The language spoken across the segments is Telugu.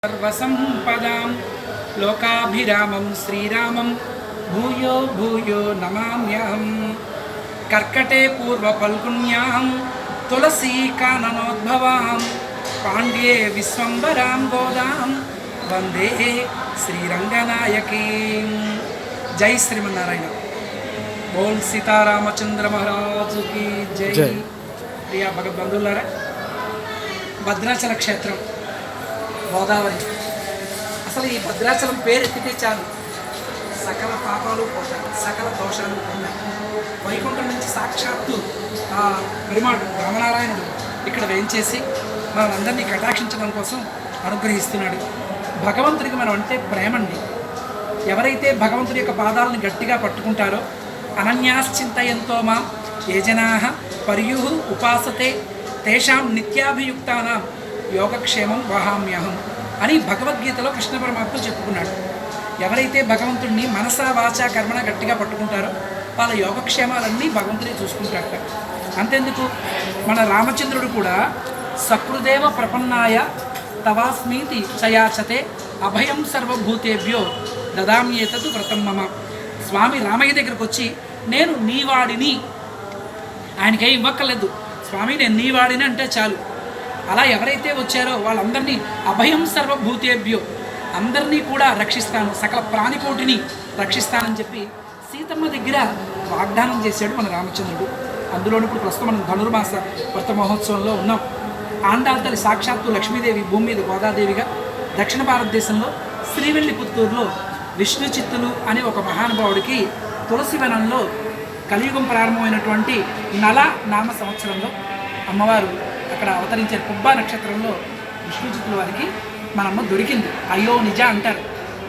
सर्वसंपदां लोकाभिरामं श्रीरामं भूयो भूयो नमाम्यहं। कर्कटे पूर्वफल्गुन्यां तुलसीकाननोद्भवां पाण्ड्ये विश्वम्भरां गोदां वंदे श्रीरंगनायकीं। जय श्रीमन्नारायण। बोल सीतारामचंद्र महाराज की जय। प्रिया भगवद्बंधुलारा, భద్రాచల క్షేత్రం గోదావరి. అసలు ఈ భద్రాచలం పేరు ఎత్తితే చాలు సకల పాపాలు పోతాయి, సకల దోషాలు ఉన్నాయి. వైకుంఠం నుంచి సాక్షాత్తు ఆ పెరుమాడు రామనారాయణుడు ఇక్కడ వేయించేసి మనందరినీ కటాక్షించడం కోసం అనుగ్రహిస్తున్నాడు. భగవంతుడికి మనం అంటే ప్రేమండి. ఎవరైతే భగవంతుడి యొక్క పాదాలను గట్టిగా పట్టుకుంటారో అనన్యాశ్చింతయంతో మా ఏ జనాః పర్యుః ఉపాసతే తేషాం నిత్యాభియుక్తానాం యోగక్షేమం వహామ్యహం అని భగవద్గీతలో కృష్ణ పరమాత్మ చెప్పుకున్నాడు. ఎవరైతే భగవంతుడిని మనసా వాచా కర్మణ గట్టిగా పట్టుకుంటారో వాళ్ళ యోగక్షేమాలన్నీ భగవంతుడే చూసుకుంటాడట. అంతెందుకు, మన రామచంద్రుడు కూడా సకృదేవ ప్రపన్నాయ తవాస్మీతి చయాచతే అభయం సర్వభూతేభ్యో దదామ్యేతదు వ్రతం మమ. స్వామి రామయ్య దగ్గరకు వచ్చి నేను నీవాడిని, ఆయనకేం ఇవ్వక్కర్లేదు, స్వామి నేను నీవాడిని అంటే చాలు. అలా ఎవరైతే వచ్చారో వాళ్ళందరినీ అభయం సర్వభూతేభ్యో, అందరినీ కూడా రక్షిస్తాను, సకల ప్రాణికోటిని రక్షిస్తానని చెప్పి సీతమ్మ దగ్గర వాగ్దానం చేశాడు మన రామచంద్రుడు. అందులోని ఇప్పుడు ప్రస్తుతం మనం ధనుర్మాస వ్రత మహోత్సవంలో ఉన్నాం. ఆండాల్ తల్లి సాక్షాత్తు లక్ష్మీదేవి భూమి మీద గోదాదేవిగా, దక్షిణ భారతదేశంలో శ్రీవెల్లిపుత్తూరులో విష్ణు చిత్తులు అనే ఒక మహానుభావుడికి తులసివనంలో కలియుగం ప్రారంభమైనటువంటి నల నామ సంవత్సరంలో అమ్మవారు అక్కడ అవతరించారు. పుబ్బా నక్షత్రంలో విష్ణుచిత్తుల వారికి మనమ్మ దొరికింది. అయ్యో నిజ అంటారు.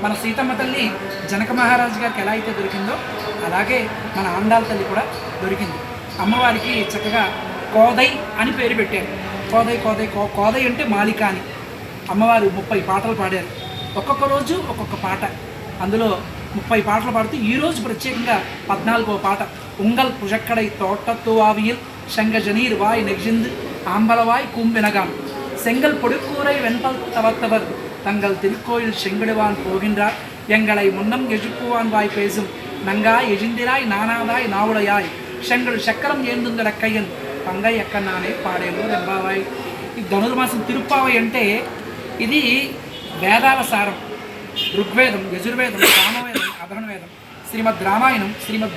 మన సీతమ్మ తల్లి జనక మహారాజు గారికి ఎలా అయితే దొరికిందో అలాగే మన ఆండాల్ తల్లి కూడా దొరికింది. అమ్మవారికి చక్కగా కోదై అని పేరు పెట్టారు. కోదై కోదై కోదై అంటే మాలిక అని. అమ్మవారు 30 పాటలు పాడారు. ఒక్కొక్క రోజు ఒక్కొక్క పాట. అందులో 30 పాటలు పాడుతూ ఈరోజు ప్రత్యేకంగా 14వ పాట ఉంగల్ పుజక్కడై తోటత్తు ఆవియల్ శంగజనీర్ వాయ్ నెగ్జింద్ ఆంబలవాయ్ కూంబెనగాం செங்கல் பொடுக்கூரை வெண்பல் தவத்தவர் தங்கள் திருக்கோயில் செங்கடுவான் போகின்றார் எங்களை முன்னம் எஜுப்புவான் வாய் பேசும் நங்காய் எஜிந்திராய் நானாதாய் நாவுடையாய் செங்கல் சக்கரம் ஏந்துంగడక్కయ్యన్ పంగై ఎక్కన్నానే పాడేలు రెంబావాయ్. ఈ ధనుర్మాసం తిరుప్పావై అంటే ఇది వేదాల సారం. ఋగ్వేదం, యజుర్వేదం, సామవేదం, అధర్వవేదం, శ్రీమద్ రామాయణం, శ్రీమద్